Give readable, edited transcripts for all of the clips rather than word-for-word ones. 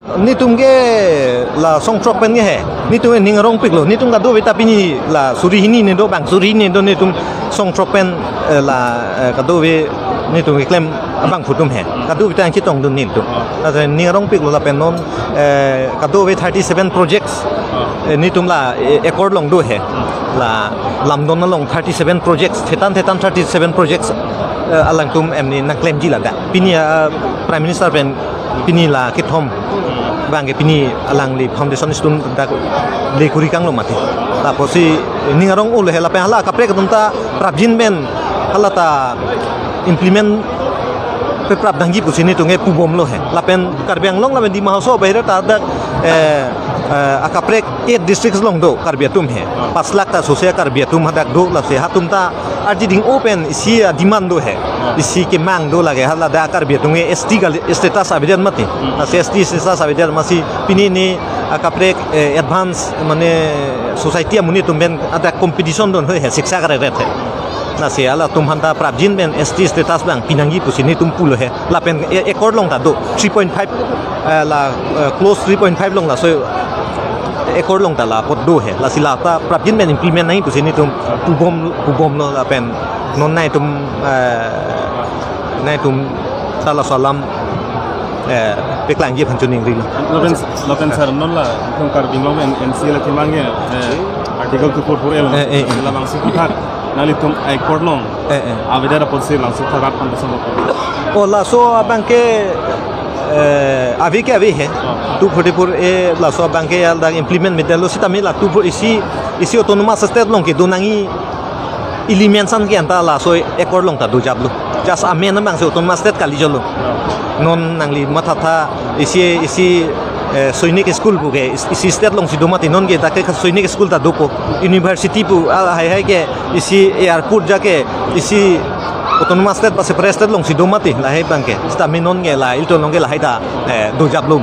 ni tumge la songtrok pen nge he ni tum ning rong pik lo ni tum ga do beta pini la suri hini ne do bang suri ni do ni tum songtrok pen la ga do we ni tum klem abang phutum he ga do beta chi tong dun ni tu ta ning rong pik lo la pen non ga do we 37 projects ni tum la accord long do he la lamdon na long 37 projects thetan 37 projects alang tum emni na klem ji la da pini prime minister pen pini la kithom bang ke pini alang li foundation stun dak le kuri kang lo mati la posi ningarong ul hela pe hala kapre ka tumta prabjin ben hala ta implement pe prab dangi pusini tunge pubom lo he la pen karbiang long la ben di mahoso behre ta dak akaprek 8 districts long do karbiatum he 5 lakh ta sosia karbiatum hadak do la se hatum ta arji ding open isi demand do he isi ke mang do lage hala da karbiatum e ST status abidan mati na ST status abidan masi pini ni akaprek advance mane society amuni tumben ada competition don he siksa kare rete na se ala tum hanta prabjin ben ST status bang pinangi pusini tum pulo he la pen accord long ta do 3.5 la close 3.5 long la so accord long ta la pot do he la sila ta prabjin ben implement nai pusini tum pubom lo la pen non nai tum sala salam peklang ye phanchuning ri lo pen sar non la tum kar bingom NC la kimangye article 244 la bang sikitar nali tum ai korlong avedera potse langsung tharat anda sama o la so banke avi ke avi he 244 e la so banke al da implement medalo sitami la 244 isi autonomous state long ke donangi ilimensan ke anta la so ekor long ta do jablu just amen bang se autonomous state kali jolo non nangli mathatha isi soinik school pu ke isi state long sidomati non ge take soinik school ta doko university pu hai ke isi airport jake isi autonomous state pas prested long sidomati la hai bangke stami non ge la ilto long ge la hai da do jablum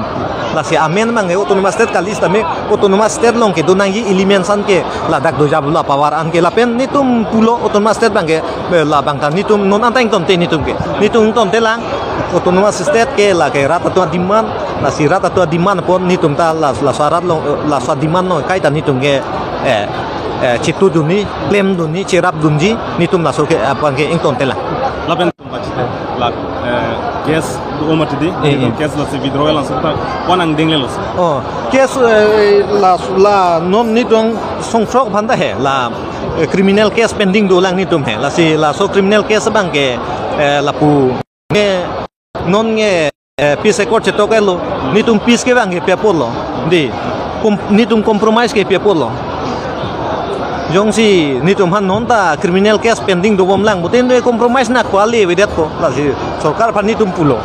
la si amen mang autonomous state kali stami autonomous state long ke donangi ilimensan ke la dak do jablu la power an ke la pen nitum pulo autonomous state bangke la bangta nitum non antang ton te nitum ke nitum ton te lang autonomous state ke la ke rata tua demand la si rata tua demand pon nitum ta la syarat long la sa demand no kai ta nitum ke citu duni claim duni cerap dunji nitum la so ke apa ke ington te la la pen tum bachite la case do omatidi case la se withdrawal langsung ta wanang dingle los oh case la non nitong songtrok phanda he la criminal case pending do lang nitum he la si la so criminal case bang ke la pu nge non nge peace accord che tokelo nitum peace ke bang ke pepolo di nitum compromise ke pepolo jong si nitum han non ta criminal case pending do bom lang butin do compromise na kwali wedat ko la si sarkar phan nitum pulo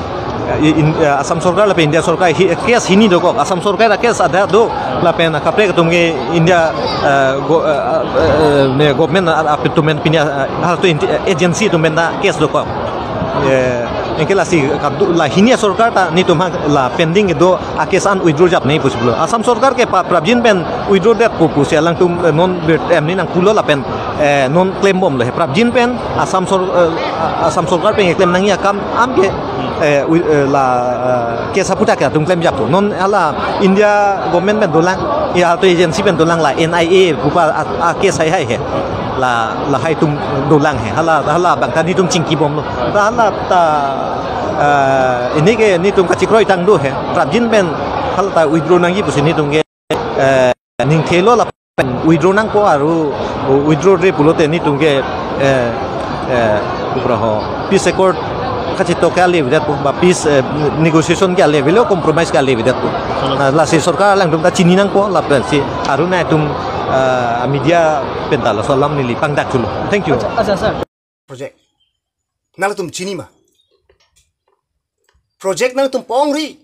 asam sarkar la pe India sarkar case hini do ko asam sarkar la case ada do la pe na kapre tum ge India ne government apitumen pinya hal to agency tum na case do ko engke la si la hinia sarkar ta nitum la pending do akesan withdraw jap nei possible asam sarkar ke prabjin pen withdraw dat pu se lang tum non emni nang pulo la pen non claim bom le prabjin pen asam sarkar pen claim nang ya kam am ke la ke saputa ka tum claim jap tu non ala India government pen dolang ya to agency pen dolang la NIA bupa ke sai hai he la hai tum dolang he hala bang ta ni tum chingki bom lo ta hala ta ini ke ni tum kachikroi tang do he prabjin ben hala ta withdraw nang gi pusini tum ge ning thelo la pen withdraw nang ko aru withdraw re pulote ni tum ge upraho peace accord kachito ka le vidat ba peace negotiation ka le velo compromise ka le vidat la si sarkar lang tum ta chini nang ko la pen si aruna tum media pentala salam nili pangdak dulu. Thank you. Sir. Project. Nala tum chini ma. Project nala tum pongri.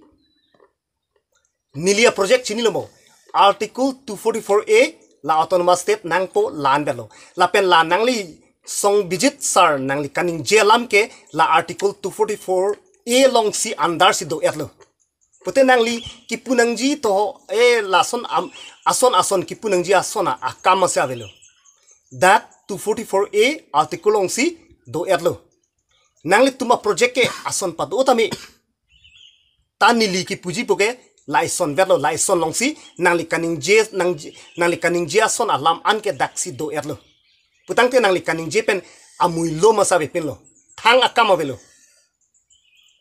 Nilia project chini lomo. Article 244A la autonomous state nang po lan belo. La pen la nang li song bijit sar nang li kaning jelam ke la article 244A long si andar si do etlo. Pute nang li kipunangji to lason ason kipunangji asona akama se avelo. That 244A article long si do etlo. Nang li tuma project ke ason padu tami tanili ki puji poke laison vetlo laison longsi nangli kaning je nangli kaning je son alam an ke daksi do erlo putang te nangli kaning je pen amui lo masa be pen lo thang akama velo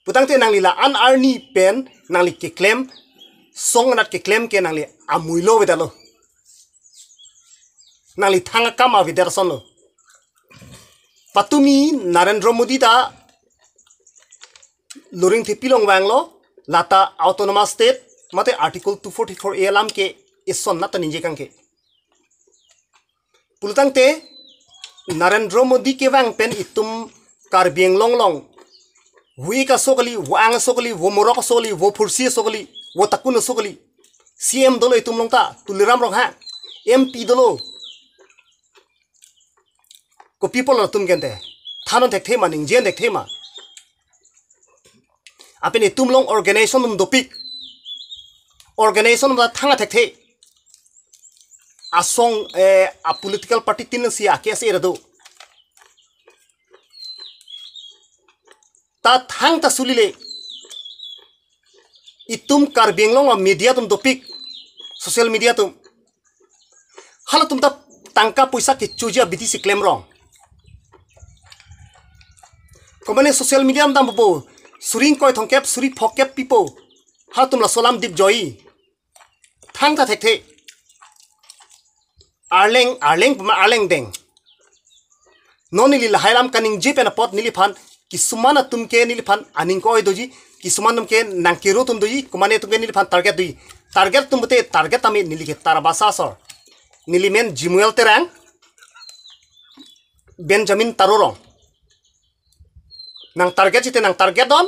putang te nangli la an arni pen nangli ke claim song nat ke claim ke nangli amui lo vedalo nangli thang akama vider son lo patumi Narendra Modi ta luring thi pilong wang lo lata autonomous state mate article 244 alam ke ison nata ninje kang ke pulutang te Narendra Modi ke wang pen itum karbieng long long hui ka sokali wang sokali wo morok sokali wo pursi sokali wo takun sokali CM dolo itum long ta tuliram rong ha MP dolo ko people la tum gente thanon tek thema ning jen tek thema apene tum long organization dum dopik organization da thanga tek the asong a political party tin sia kes erado ta thang ta sulile itum karbeng long media tum dopik social media tum hala tum ta tangka puisa ke chuja BTC claim wrong komane social media am dam bo suring koi thongkep suri phokep pipo ha tumla solam dip joy thang ta thek the arleng deng nonili la hairam kaning jepen pot niliphan kisumana tumke niliphan aning koi doji kisuman tumke nangkiro tum doji komane tumke niliphan target dui target tumte target ame nilike tarabasa sor nilimen jimuel terang Benjamin Tarorong nang target cite nang target don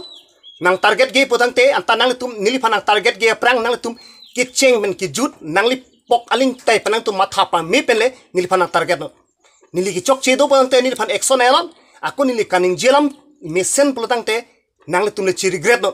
nang target ge potang te anta nang tum niliphan nang target ge prang nang tum ki cheng men ki jut nang li pok aling tai panang tum matha pa me penle niliphan nang target no nili ki chok che do potang te niliphan action elon aku nili kaning jelam mission potang te nang tum le chi regret no